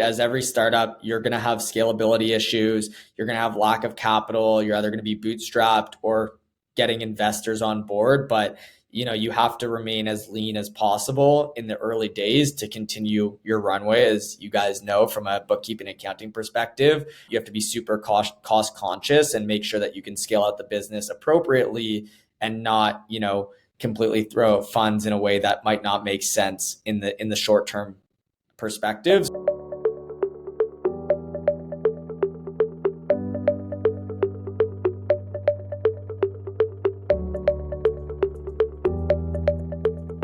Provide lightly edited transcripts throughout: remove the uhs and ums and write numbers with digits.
As every startup, you're going to have scalability issues. You're going to have lack of capital. You're either going to be bootstrapped or getting investors on board. But you have to remain as lean as possible in the early days to continue your runway. As you guys know, from a bookkeeping and accounting perspective, you have to be super cost conscious and make sure that you can scale out the business appropriately and not, completely throw out funds in a way that might not make sense in the short term perspective.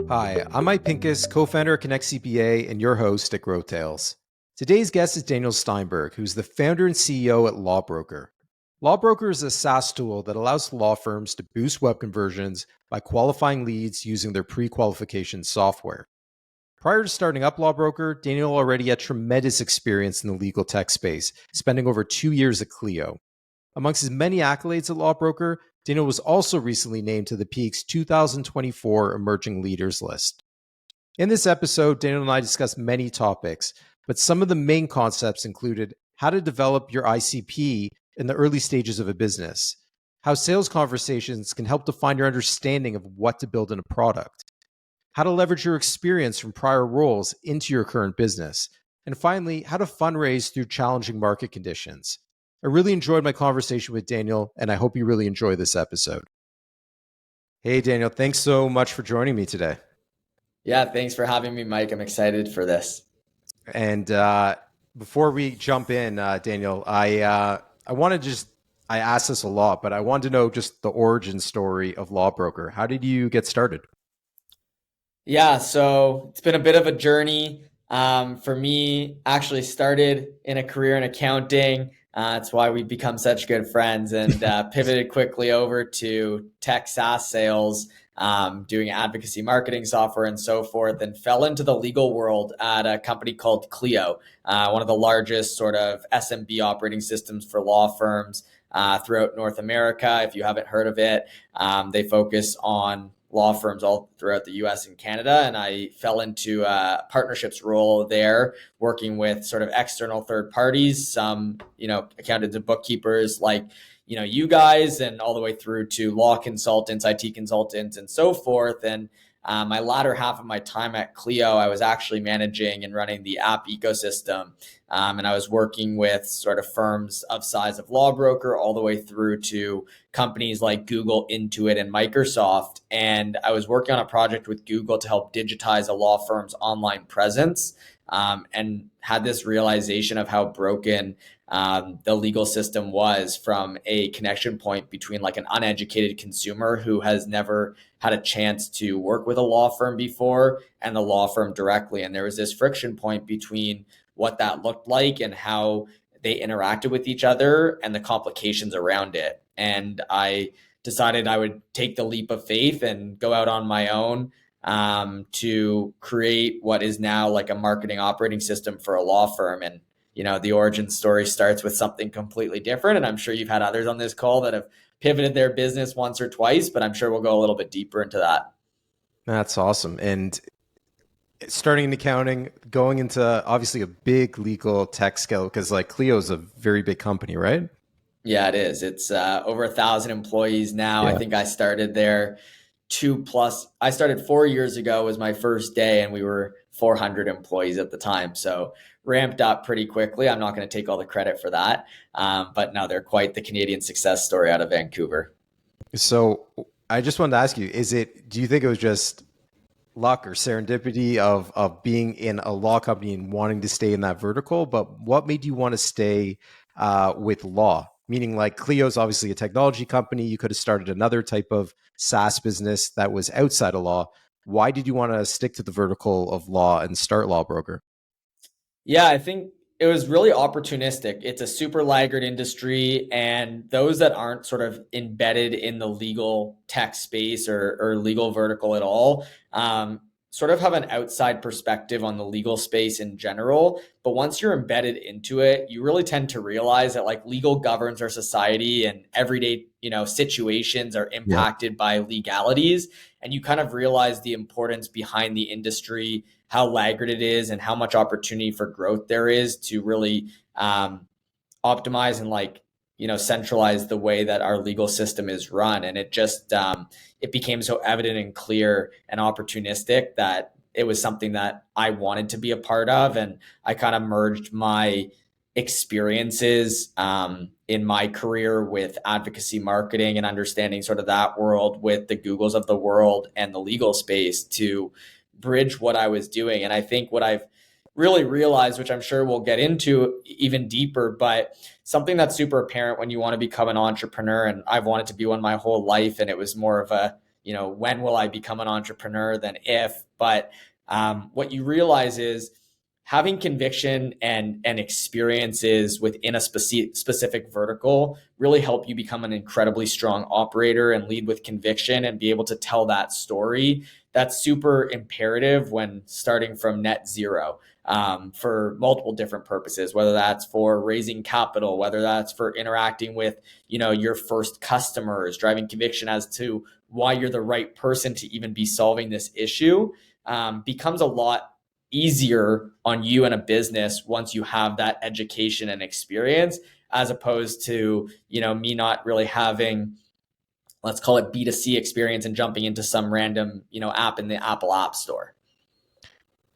Hi, I'm Mike Pincus, co-founder of Connect CPA and your host at GrowthTales. Today's guest is Daniel Steinberg, who's the founder and CEO at Lawbrokr. Lawbrokr is a SaaS tool that allows law firms to boost web conversions by qualifying leads using their pre-qualification software. Prior to starting up Lawbrokr, Daniel already had tremendous experience in the legal tech space, spending over 2 years at Clio. Amongst his many accolades at Lawbrokr, Daniel was also recently named to the Peak's 2024 Emerging Leaders list. In this episode, Daniel and I discussed many topics, but some of the main concepts included how to develop your ICP in the early stages of a business, how sales conversations can help define your understanding of what to build in a product, how to leverage your experience from prior roles into your current business, and finally, how to fundraise through challenging market conditions. I really enjoyed my conversation with Daniel, and I hope you really enjoy this episode. Hey, Daniel, thanks so much for joining me today. Yeah, thanks for having me, Mike. I'm excited for this. And before we jump in, Daniel, I asked this a lot, but I wanted to know just the origin story of Lawbrokr. How did you get started? Yeah, so it's been a bit of a journey. For me, actually started in a career in accounting. That's why we've become such good friends, and pivoted quickly over to tech SaaS sales, doing advocacy marketing software and so forth, and fell into the legal world at a company called Clio, one of the largest sort of SMB operating systems for law firms throughout North America. If you haven't heard of it, they focus on law firms all throughout the US and Canada. And I fell into a partnerships role there, working with sort of external third parties, some, accountants and bookkeepers like, you guys, and all the way through to law consultants, IT consultants, and so forth. And my latter half of my time at Clio, I was actually managing and running the app ecosystem. And I was working with sort of firms of size of Lawbrokr all the way through to companies like Google, Intuit, and Microsoft. And I was working on a project with Google to help digitize a law firm's online presence, and had this realization of how broken the legal system was from a connection point between like an uneducated consumer who has never had a chance to work with a law firm before and the law firm directly. And there was this friction point between what that looked like and how they interacted with each other and the complications around it. And I decided I would take the leap of faith and go out on my own to create what is now like a marketing operating system for a law firm. And, the origin story starts with something completely different. And I'm sure you've had others on this call that have pivoted their business once or twice, but I'm sure we'll go a little bit deeper into that. That's awesome. And starting in accounting, going into obviously a big legal tech scale, because like Clio is a very big company, right? Yeah, it is. It's over 1,000 employees now. Yeah. I think I started there I started 4 years ago was my first day, and we were 400 employees at the time. So ramped up pretty quickly. I'm not going to take all the credit for that. But no, they're quite the Canadian success story out of Vancouver. So I just wanted to ask you, do you think it was just luck or serendipity of being in a law company and wanting to stay in that vertical? But what made you want to stay with law? Meaning like Clio's obviously a technology company. You could have started another type of SaaS business that was outside of law. Why did you want to stick to the vertical of law and start Lawbrokr? Yeah, I think it was really opportunistic. It's a super laggard industry, and those that aren't sort of embedded in the legal tech space or legal vertical at all, sort of have an outside perspective on the legal space in general. But once you're embedded into it, you really tend to realize that like legal governs our society, and everyday, situations are impacted by legalities. And you kind of realize the importance behind the industry how laggard it is and how much opportunity for growth there is to really optimize and centralize the way that our legal system is run. And it just it became so evident and clear and opportunistic that it was something that I wanted to be a part of. And I kind of merged my experiences in my career with advocacy marketing and understanding sort of that world with the Googles of the world and the legal space to bridge what I was doing. And I think what I've really realized, which I'm sure we'll get into even deeper, but something that's super apparent when you want to become an entrepreneur, and I've wanted to be one my whole life, and it was more of a, when will I become an entrepreneur than if, but what you realize is having conviction and experiences within a specific vertical really help you become an incredibly strong operator and lead with conviction and be able to tell that story. That's super imperative when starting from net zero for multiple different purposes, whether that's for raising capital, whether that's for interacting with, your first customers, driving conviction as to why you're the right person to even be solving this issue, becomes a lot easier on you and a business once you have that education and experience, as opposed to, me not really having, let's call it B2C experience and jumping into some random, app in the Apple App Store.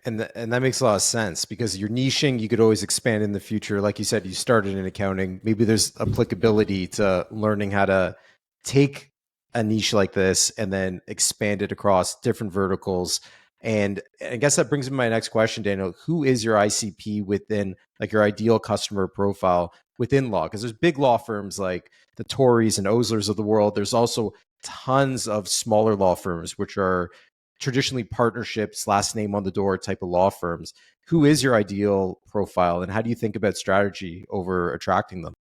And that makes a lot of sense because you're niching, you could always expand in the future. Like you said, you started in accounting. Maybe there's applicability to learning how to take a niche like this and then expand it across different verticals. And I guess that brings me to my next question, Daniel. Who is your ICP within, like, your ideal customer profile within law? Because there's big law firms like the Torys and Oslers of the world. There's also tons of smaller law firms, which are traditionally partnerships, last name on the door type of law firms. Who is your ideal profile, and how do you think about strategy over attracting them?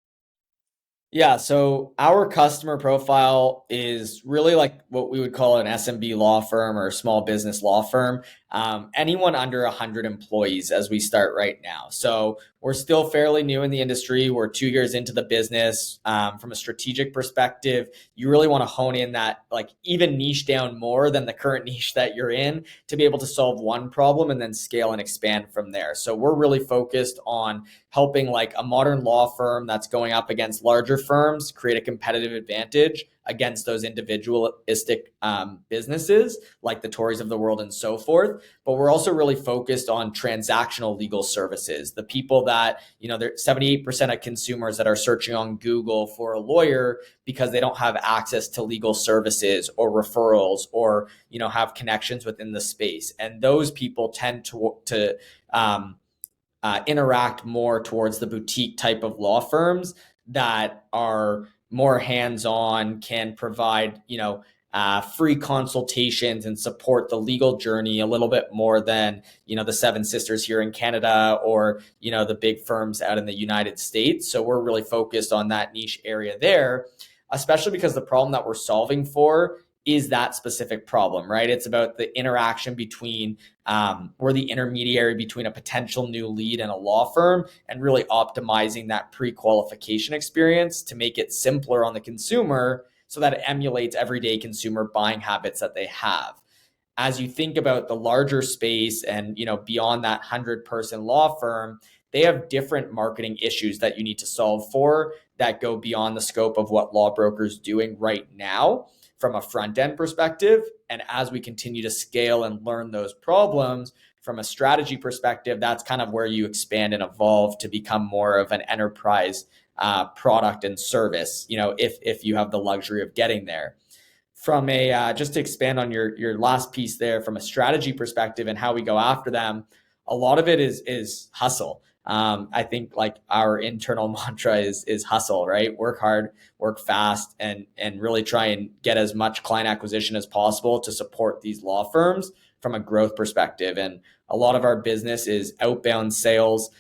Yeah, so our customer profile is really like what we would call an SMB law firm or a small business law firm. Anyone under 100 employees as we start right now. So we're still fairly new in the industry. We're 2 years into the business. From a strategic perspective, you really want to hone in that, like, even niche down more than the current niche that you're in to be able to solve one problem and then scale and expand from there. So we're really focused on helping like a modern law firm that's going up against larger firms create a competitive advantage against those individualistic businesses like the Torys of the world and so forth. But we're also really focused on transactional legal services. The people that, there's 78% of consumers that are searching on Google for a lawyer because they don't have access to legal services or referrals or, have connections within the space. And those people tend to interact more towards the boutique type of law firms that are more hands-on, can provide, free consultations and support the legal journey a little bit more than, the Seven Sisters here in Canada or, the big firms out in the United States. So we're really focused on that niche area there, especially because the problem that we're solving for is that specific problem, right? It's about the interaction between, we're the intermediary between a potential new lead and a law firm, and really optimizing that pre-qualification experience to make it simpler on the consumer so that it emulates everyday consumer buying habits that they have. As you think about the larger space and, beyond that 100-person law firm, they have different marketing issues that you need to solve for that go beyond the scope of what Lawbrokr is doing right now from a front end perspective. And as we continue to scale and learn those problems from a strategy perspective, that's kind of where you expand and evolve to become more of an enterprise product and service, if you have the luxury of getting there. From a just to expand on your last piece there, from a strategy perspective and how we go after them, a lot of it is hustle. I think like our internal mantra is hustle, right? Work hard, work fast, and really try and get as much client acquisition as possible to support these law firms from a growth perspective. And a lot of our business is outbound sales.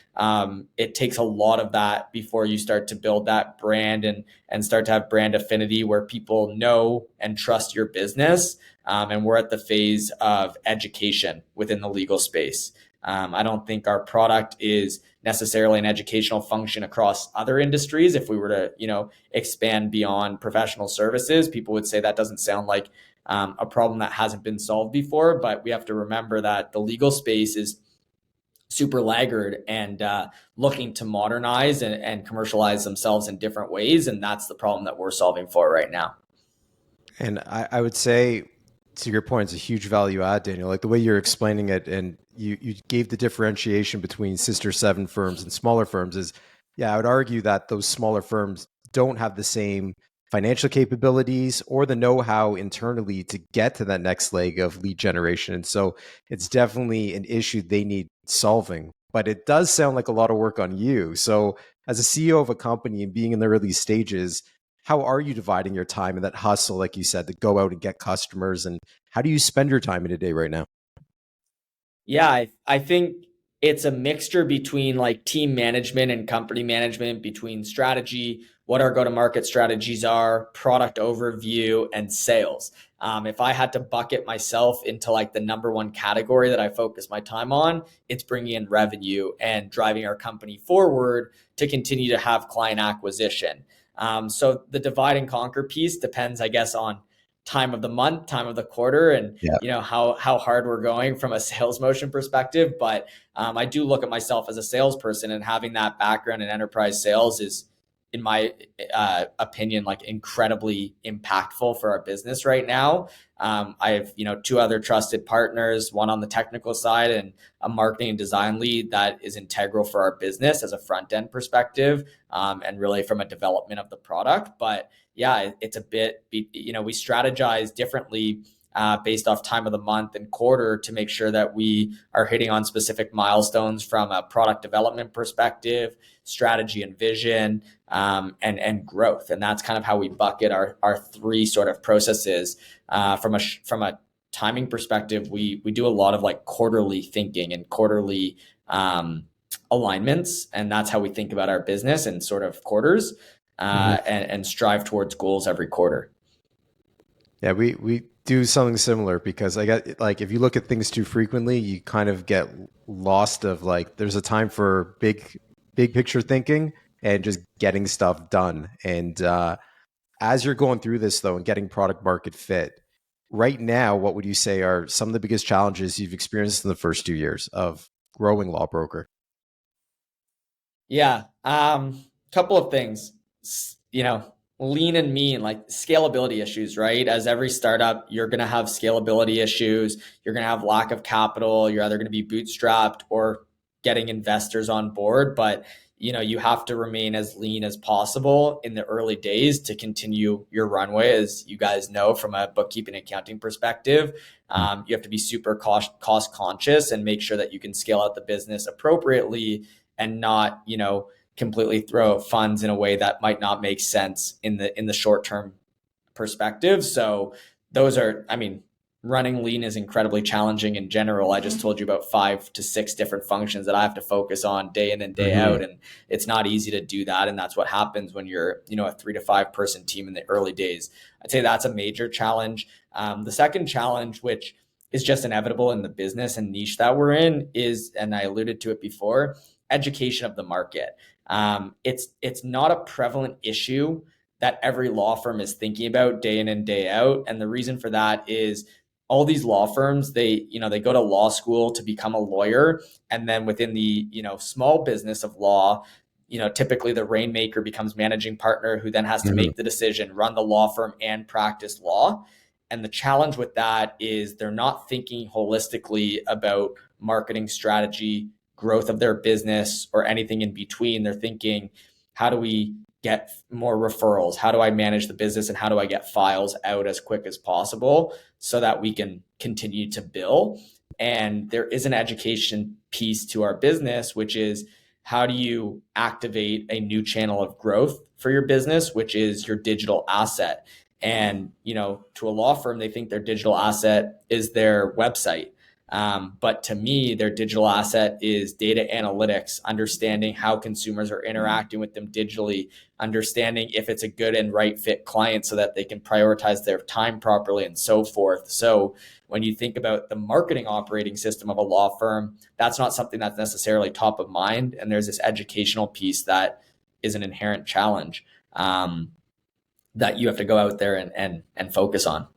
It takes a lot of that before you start to build that brand and start to have brand affinity where people know and trust your business. And we're at the phase of education within the legal space. I don't think our product is necessarily an educational function across other industries. If we were to, expand beyond professional services, people would say that doesn't sound like a problem that hasn't been solved before. But we have to remember that the legal space is super laggard and looking to modernize and commercialize themselves in different ways. And that's the problem that we're solving for right now. And I would say, to your point, it's a huge value add, Daniel. Like the way you're explaining it, and you gave the differentiation between Sister Seven firms and smaller firms is, yeah, I would argue that those smaller firms don't have the same financial capabilities or the know-how internally to get to that next leg of lead generation. And so it's definitely an issue they need solving. But it does sound like a lot of work on you. So as a CEO of a company and being in the early stages, how are you dividing your time in that hustle, like you said, to go out and get customers? And how do you spend your time in a day right now? Yeah, I think it's a mixture between like team management and company management, between strategy, what our go-to-market strategies are, product overview, and sales. If I had to bucket myself into like the number one category that I focus my time on, it's bringing in revenue and driving our company forward to continue to have client acquisition. So the divide and conquer piece depends, I guess, on time of the month, time of the quarter, and Yeah. how hard we're going from a sales motion perspective. But I do look at myself as a salesperson, and having that background in enterprise sales is, in my opinion, like incredibly impactful for our business right now. I have two other trusted partners, one on the technical side and a marketing and design lead that is integral for our business as a front end perspective, and really from a development of the product. But yeah, it's a bit, we strategize differently based off time of the month and quarter to make sure that we are hitting on specific milestones from a product development perspective, strategy and vision, and growth. And that's kind of how we bucket our three sort of processes. From a timing perspective, we do a lot of like quarterly thinking and quarterly alignments, and that's how we think about our business in sort of quarters. And strive towards goals every quarter. Yeah, we do something similar because I get like if you look at things too frequently, you kind of get lost of like there's a time for big picture thinking and just getting stuff done. And as you're going through this though and getting product market fit, right now, what would you say are some of the biggest challenges you've experienced in the first 2 years of growing Lawbrokr? Yeah, couple of things. Lean and mean, like scalability issues, right? As every startup, you're going to have scalability issues. You're going to have lack of capital. You're either going to be bootstrapped or getting investors on board. But you have to remain as lean as possible in the early days to continue your runway. As you guys know, from a bookkeeping and accounting perspective, you have to be super cost conscious and make sure that you can scale out the business appropriately and not, completely throw funds in a way that might not make sense in the short term perspective. So those are, running lean is incredibly challenging in general. I just told you about 5 to 6 different functions that I have to focus on day in and day out. And it's not easy to do that. And that's what happens when you're, a 3 to 5 person team in the early days. I'd say that's a major challenge. The second challenge, which is just inevitable in the business and niche that we're in, is, and I alluded to it before, education of the market. It's not a prevalent issue that every law firm is thinking about day in and day out. And the reason for that is all these law firms, they go to law school to become a lawyer. And then within the, small business of law, typically the rainmaker becomes managing partner who then has to make the decision, run the law firm and practice law. And the challenge with that is they're not thinking holistically about marketing strategy, growth of their business, or anything in between. They're thinking, how do we get more referrals? How do I manage the business? And how do I get files out as quick as possible so that we can continue to bill? And there is an education piece to our business, which is how do you activate a new channel of growth for your business, which is your digital asset. And, to a law firm, they think their digital asset is their website. But to me, their digital asset is data analytics, understanding how consumers are interacting with them digitally, understanding if it's a good and right fit client so that they can prioritize their time properly and so forth. So when you think about the marketing operating system of a law firm, that's not something that's necessarily top of mind. And there's this educational piece that is an inherent challenge that you have to go out there and focus on.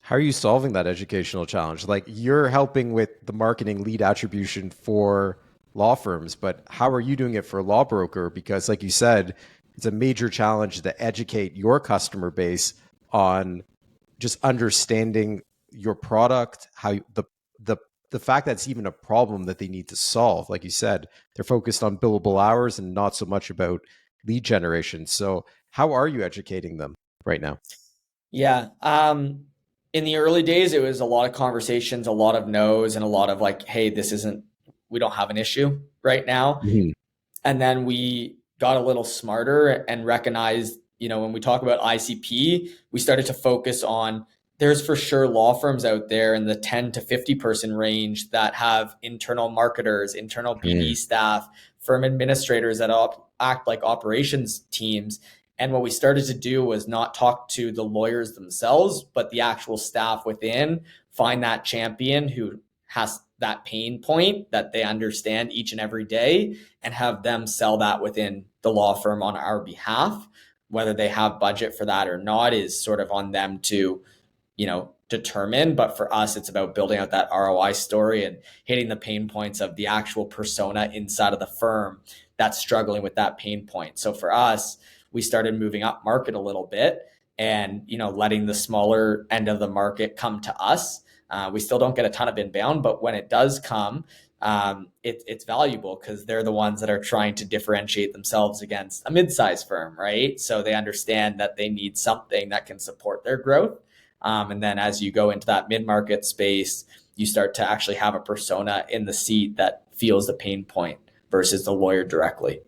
How are you solving that educational challenge? Like you're helping with the marketing lead attribution for law firms, but how are you doing it for Lawbroker? Because like you said, it's a major challenge to educate your customer base on just understanding your product, how the the fact that it's even a problem that they need to solve. Like you said, they're focused on billable hours and not so much about lead generation. So how are you educating them right now? Yeah. In the early days, it was a lot of conversations, a lot of no's, and a lot of like, hey, this isn't, we don't have an issue right now. Mhm. And then we got a little smarter and recognized, when we talk about ICP, we started to focus on there's for sure law firms out there in the 10 to 50 person range that have internal marketers, internal BD staff, firm administrators that act like operations teams. And what we started to do was not talk to the lawyers themselves, but the actual staff within, find that champion who has that pain point that they understand each and every day, and have them sell that within the law firm on our behalf. Whether they have budget for that or not is sort of on them to, determine. But for us, it's about building out that ROI story and hitting the pain points of the actual persona inside of the firm that's struggling with that pain point. So for us, we started moving up market a little bit and, letting the smaller end of the market come to us. We still don't get a ton of inbound, but when it does come, it's valuable because they're the ones that are trying to differentiate themselves against a mid-sized firm, right? So they understand that they need something that can support their growth. And then as you go into that mid-market space, you start to actually have a persona in the seat that feels the pain point versus the lawyer directly.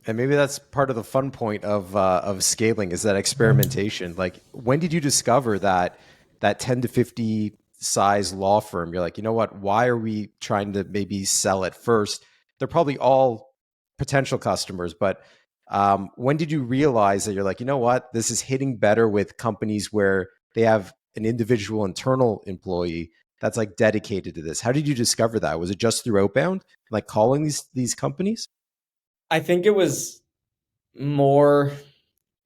And maybe that's part of the fun point of scaling is that experimentation. Like, when did you discover that 10 to 50 size law firm? You're like, you know what? Why are we trying to maybe sell at first? They're probably all potential customers, but when did you realize that you're like, you know what? This is hitting better with companies where they have an individual internal employee that's like dedicated to this. How did you discover that? Was it just through outbound, like calling these companies? I think it was more,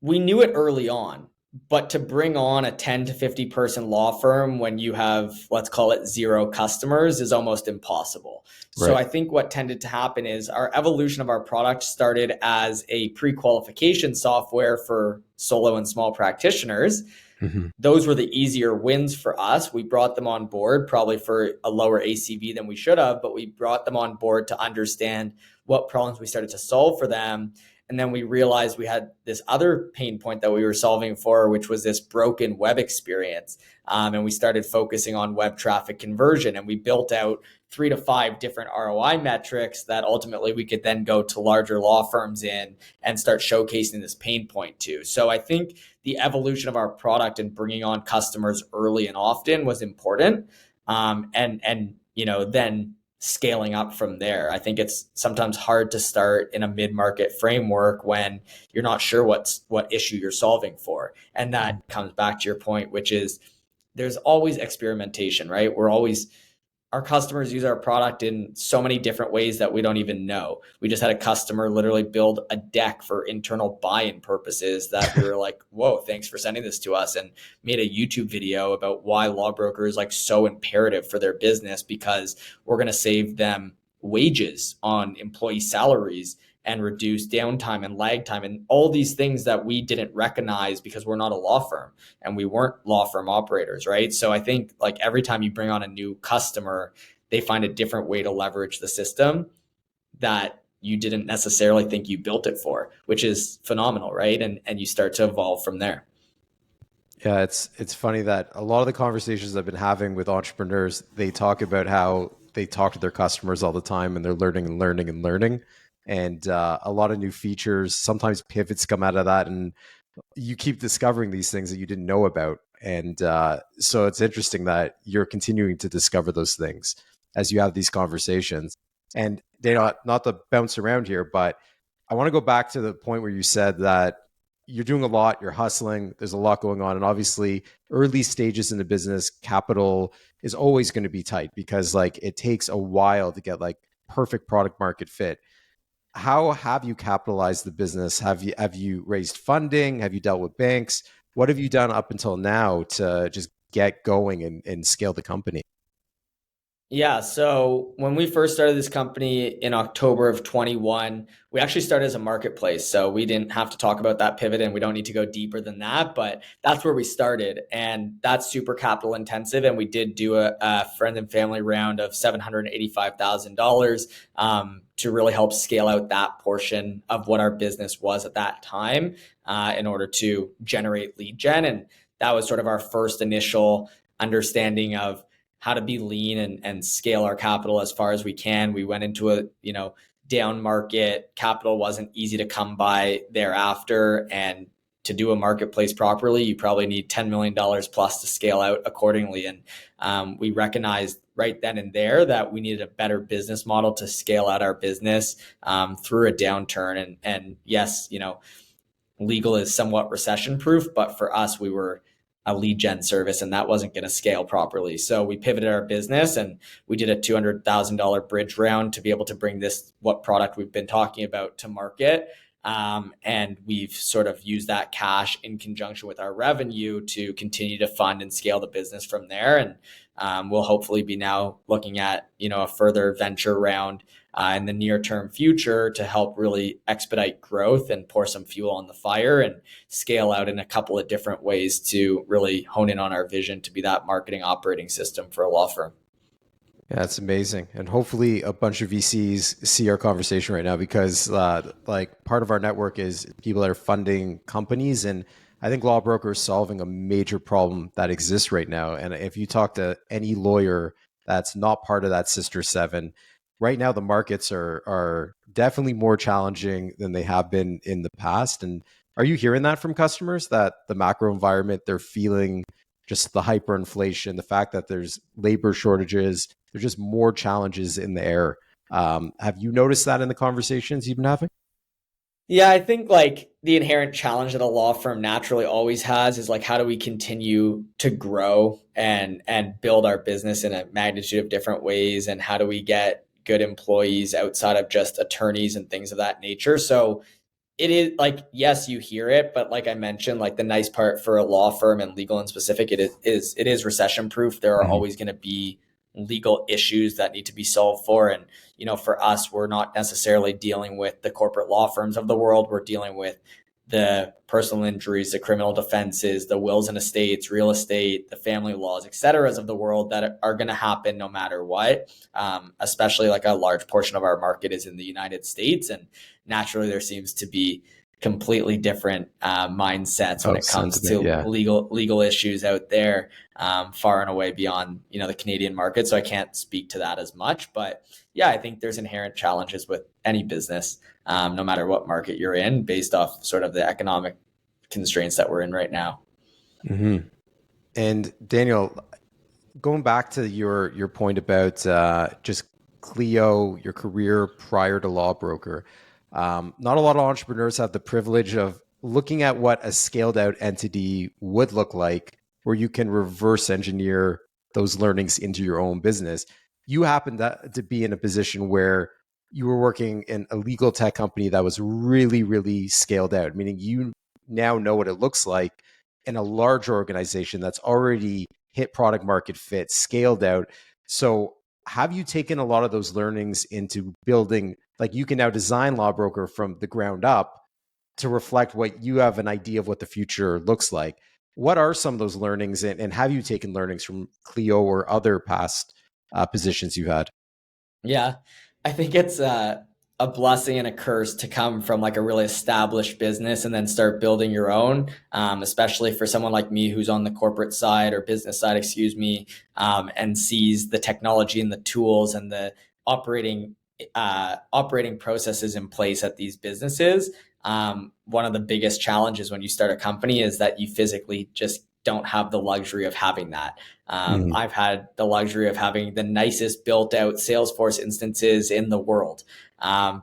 we knew it early on, but to bring on a 10 to 50 person law firm when you have, let's call it zero customers, is almost impossible. So Right. I think what tended to happen is our evolution of our product started as a pre-qualification software for solo and small practitioners. Mhm. Those were the easier wins for us. We brought them on board probably for a lower ACV than we should have, but we brought them on board to understand what problems we started to solve for them. And then we realized we had this other pain point that we were solving for, which was this broken web experience. And we started focusing on web traffic conversion, and we built out 3 to 5 different ROI metrics that ultimately we could then go to larger law firms in and start showcasing this pain point to. So I think the evolution of our product and bringing on customers early and often was important. And then scaling up from there. I think it's sometimes hard to start in a mid-market framework when you're not sure what issue you're solving for. And that comes back to your point, which is there's always experimentation, right? Our customers use our product in so many different ways that we don't even know. We just had a customer literally build a deck for internal buy-in purposes that we were like, whoa, thanks for sending this to us, and made a YouTube video about why Lawbroker is like so imperative for their business, because we're going to save them wages on employee salaries and reduce downtime and lag time and all these things that we didn't recognize because we're not a law firm and we weren't law firm operators, right? So I think like every time you bring on a new customer, they find a different way to leverage the system that you didn't necessarily think you built it for, which is phenomenal, right? And you start to evolve from there. Yeah, it's funny that a lot of the conversations I've been having with entrepreneurs, they talk about how they talk to their customers all the time and they're learning and learning and learning. And a lot of new features, sometimes pivots come out of that. And you keep discovering these things that you didn't know about. And so it's interesting that you're continuing to discover those things as you have these conversations. And they not to bounce around here, but I want to go back to the point where you said that you're doing a lot, you're hustling, there's a lot going on. And obviously, early stages in the business, capital is always going to be tight because like it takes a while to get like perfect product market fit. How have you capitalized the business? Have you raised funding? Have you dealt with banks? What have you done up until now to just get going and scale the company? Yeah, so when we first started this company in October of 21, we actually started as a marketplace. So we didn't have to talk about that pivot and we don't need to go deeper than that, but that's where we started. And that's super capital intensive. And we did do a friend and family round of $785,000 to really help scale out that portion of what our business was at that time in order to generate lead gen. And that was sort of our first initial understanding of how to be lean and scale our capital as far as we can. We went into a, down market. Capital wasn't easy to come by thereafter. And to do a marketplace properly, you probably need $10 million plus to scale out accordingly. And we recognized right then and there that we needed a better business model to scale out our business through a downturn. And yes, legal is somewhat recession proof, but for us, we were a lead gen service and that wasn't going to scale properly. So we pivoted our business and we did a $200,000 bridge round to be able to bring what product we've been talking about, to market. And we've sort of used that cash in conjunction with our revenue to continue to fund and scale the business from there. And we'll hopefully be now looking at, a further venture round in the near term future to help really expedite growth and pour some fuel on the fire and scale out in a couple of different ways to really hone in on our vision to be that marketing operating system for a law firm. Yeah, that's amazing. And hopefully a bunch of VCs see our conversation right now, because part of our network is people that are funding companies. And I think Lawbrokr is solving a major problem that exists right now. And if you talk to any lawyer that's not part of that Sister Seven, right now the markets are definitely more challenging than they have been in the past. And are you hearing that from customers, that the macro environment, they're feeling just the hyperinflation, the fact that there's labor shortages, there's just more challenges in the air? Have you noticed that in the conversations you've been having? Yeah, I think like the inherent challenge that a law firm naturally always has is like, how do we continue to grow and build our business in a magnitude of different ways, and how do we get good employees outside of just attorneys and things of that nature? So it is like, yes, you hear it, but like I mentioned, like the nice part for a law firm and legal in specific, it is recession proof. There are always going to be legal issues that need to be solved for. And, for us, we're not necessarily dealing with the corporate law firms of the world. We're dealing with the personal injuries, the criminal defenses, the wills and estates, real estate, the family laws, et cetera, of the world that are going to happen no matter what. Especially like a large portion of our market is in the United States. And naturally, there seems to be completely different mindsets when it comes to legal issues out there, far and away beyond the Canadian market. So I can't speak to that as much, but yeah, I think there's inherent challenges with any business, no matter what market you're in, based off sort of the economic constraints that we're in right now. Mm-hmm. And Daniel, going back to your point about just Clio, your career prior to Lawbrokr, not a lot of entrepreneurs have the privilege of looking at what a scaled out entity would look like, where you can reverse engineer those learnings into your own business. You happen to be in a position where you were working in a legal tech company that was really, really scaled out, meaning you now know what it looks like in a large organization that's already hit product market fit, scaled out. So have you taken a lot of those learnings into building, like you can now design Lawbrokr from the ground up to reflect what you have an idea of what the future looks like? What are some of those learnings, and have you taken learnings from Clio or other past positions you've had? Yeah, I think it's a blessing and a curse to come from like a really established business and then start building your own, especially for someone like me who's on the corporate side or business side, excuse me, and sees the technology and the tools and the operating processes in place at these businesses. One of the biggest challenges when you start a company is that you physically just don't have the luxury of having that. I've had the luxury of having the nicest built out Salesforce instances in the world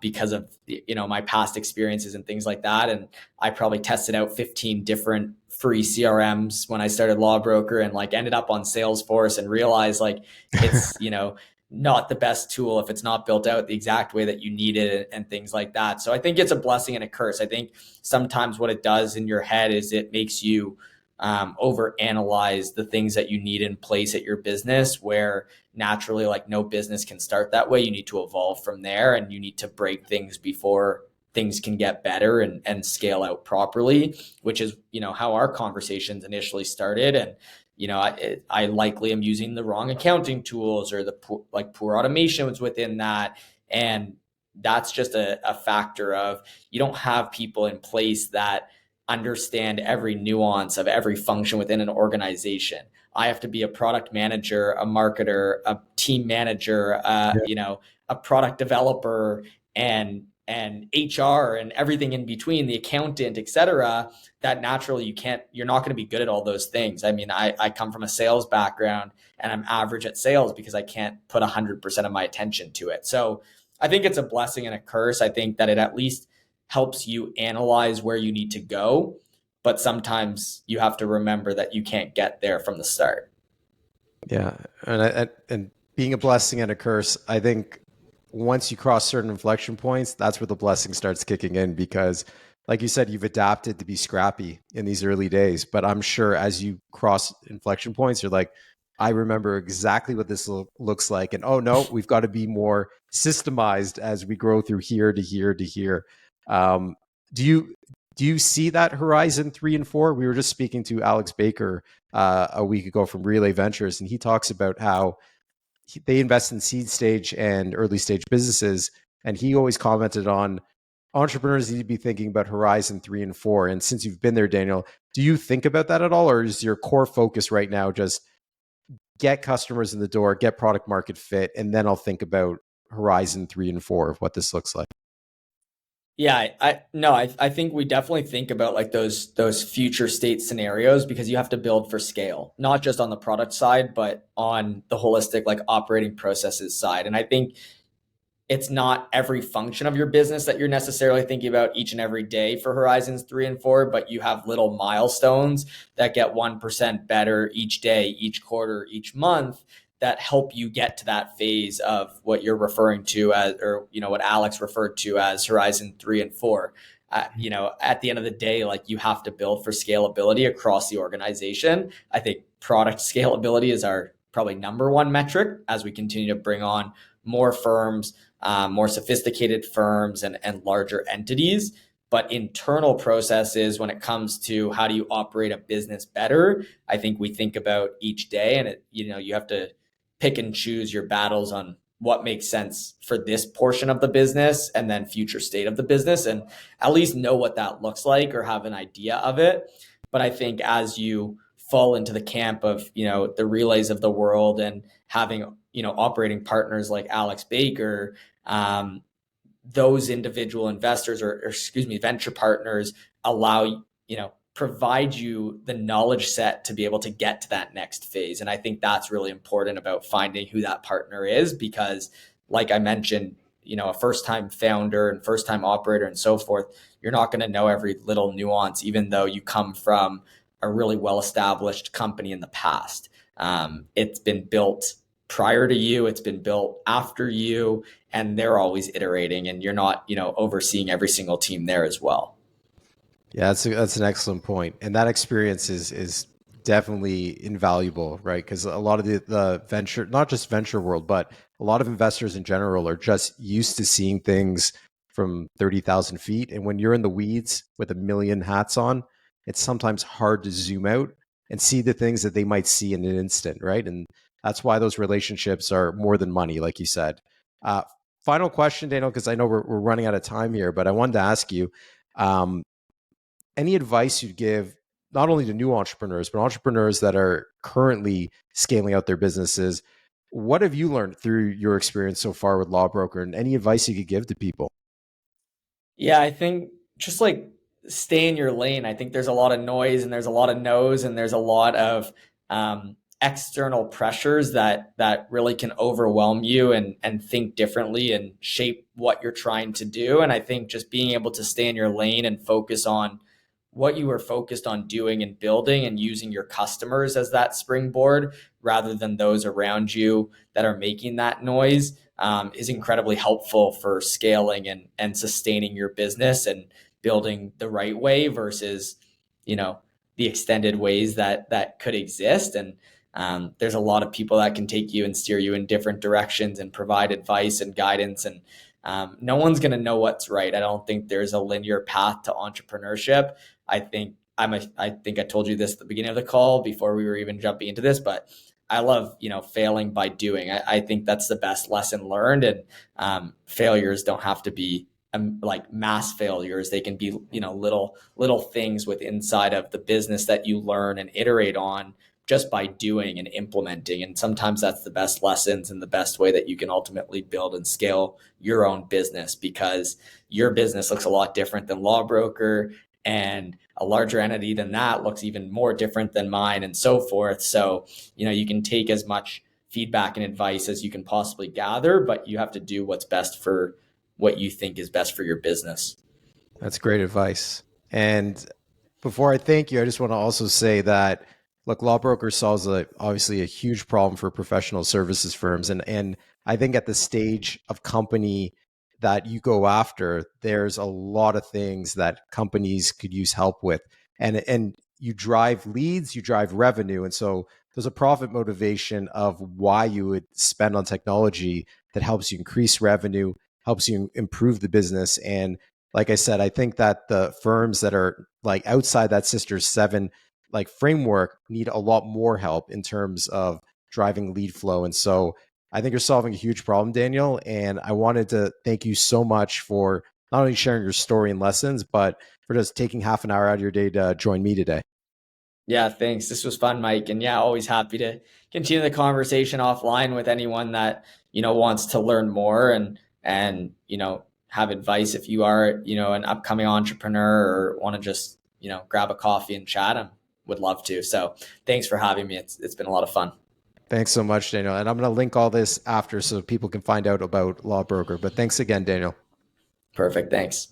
because of my past experiences and things like that. And I probably tested out 15 different free CRMs when I started Lawbrokr, and like ended up on Salesforce and realized like it's not the best tool if it's not built out the exact way that you need it and things like that. So I think it's a blessing and a curse. I think sometimes what it does in your head is it makes you over analyze the things that you need in place at your business, where naturally, like, no business can start that way. You need to evolve from there, and you need to break things before things can get better and scale out properly, which is, how our conversations initially started. And, I likely am using the wrong accounting tools, or the poor automation was within that. And that's just a factor of, you don't have people in place that understand every nuance of every function within an organization. I have to be a product manager, a marketer, a team manager, a product developer, and HR, and everything in between, the accountant, etc. That naturally you're not going to be good at all those things. I mean, I come from a sales background, and I'm average at sales because I can't put 100% of my attention to it. So I think it's a blessing and a curse. I think that it at least helps you analyze where you need to go, but sometimes you have to remember that you can't get there from the start. Yeah, and being a blessing and a curse, I think once you cross certain inflection points, that's where the blessing starts kicking in, because like you said, you've adapted to be scrappy in these early days, but I'm sure as you cross inflection points, you're like, I remember exactly what this looks like. And oh no, we've got to be more systemized as we grow through here to here to here. Um, do you see that horizon 3 and 4? We were just speaking to Alex Baker a week ago from Relay Ventures, and he talks about how they invest in seed stage and early stage businesses. And he always commented on entrepreneurs need to be thinking about horizon 3 and 4. And since you've been there, Daniel, do you think about that at all? Or is your core focus right now just get customers in the door, get product market fit, and then I'll think about horizon 3 and 4 of what this looks like? Yeah, I think we definitely think about like those future state scenarios, because you have to build for scale, not just on the product side, but on the holistic like operating processes side. And I think it's not every function of your business that you're necessarily thinking about each and every day for horizons 3 and 4, but you have little milestones that get 1% better each day, each quarter, each month, that help you get to that phase of what you're referring to as, or, what Alex referred to as horizon 3 and 4. At the end of the day, like, you have to build for scalability across the organization. I think product scalability is our probably number one metric as we continue to bring on more firms, more sophisticated firms, and larger entities. But internal processes, when it comes to how do you operate a business better, I think we think about each day, and you have to pick and choose your battles on what makes sense for this portion of the business and then future state of the business, and at least know what that looks like or have an idea of it. But I think as you fall into the camp of, the Relays of the world, and having, operating partners like Alex Baker, those individual investors, or excuse me, venture partners, allow, provide you the knowledge set to be able to get to that next phase. And I think that's really important about finding who that partner is, because like I mentioned, a first-time founder and first-time operator and so forth, you're not going to know every little nuance, even though you come from a really well-established company in the past. It's been built prior to you, it's been built after you, and they're always iterating, and you're not, overseeing every single team there as well. Yeah, that's an excellent point. And that experience is definitely invaluable, right? Because a lot of the venture, not just venture world, but a lot of investors in general are just used to seeing things from 30,000 feet. And when you're in the weeds with a million hats on, it's sometimes hard to zoom out and see the things that they might see in an instant, right? And that's why those relationships are more than money, like you said. Final question, Daniel, because I know we're running out of time here, but I wanted to ask you, any advice you'd give not only to new entrepreneurs, but entrepreneurs that are currently scaling out their businesses? What have you learned through your experience so far with Lawbrokr, and any advice you could give to people? Yeah, I think just like stay in your lane. I think there's a lot of noise, and there's a lot of no's, and there's a lot of external pressures that really can overwhelm you, and think differently and shape what you're trying to do. And I think just being able to stay in your lane and focus on what you are focused on doing and building, and using your customers as that springboard rather than those around you that are making that noise, is incredibly helpful for scaling and sustaining your business and building the right way versus, the extended ways that could exist. And there's a lot of people that can take you and steer you in different directions and provide advice and guidance. And no one's going to know what's right. I don't think there's a linear path to entrepreneurship. I think I told you this at the beginning of the call before we were even jumping into this, but I love, failing by doing. I think that's the best lesson learned. And failures don't have to be like mass failures. They can be, little things with inside of the business that you learn and iterate on just by doing and implementing. And sometimes that's the best lessons and the best way that you can ultimately build and scale your own business, because your business looks a lot different than Lawbrokr, and a larger entity than that looks even more different than mine, and so forth. So, you can take as much feedback and advice as you can possibly gather, but you have to do what's best for what you think is best for your business. That's great advice. And before I thank you, I just want to also say that, look, Lawbrokr solves obviously a huge problem for professional services firms. And I think at the stage of company that you go after, there's a lot of things that companies could use help with. And you drive leads, you drive revenue. And so there's a profit motivation of why you would spend on technology that helps you increase revenue, helps you improve the business. And like I said, I think that the firms that are like outside that Sister 7 like framework need a lot more help in terms of driving lead flow. And so I think you're solving a huge problem, Daniel. And I wanted to thank you so much for not only sharing your story and lessons, but for just taking half an hour out of your day to join me today. Yeah, thanks. This was fun, Mike. And yeah, always happy to continue the conversation offline with anyone that, wants to learn more and, have advice. If you are, an upcoming entrepreneur or want to just, grab a coffee and chat, I would love to. So thanks for having me. It's been a lot of fun. Thanks so much, Daniel. And I'm going to link all this after so people can find out about Lawbrokr. But thanks again, Daniel. Perfect. Thanks.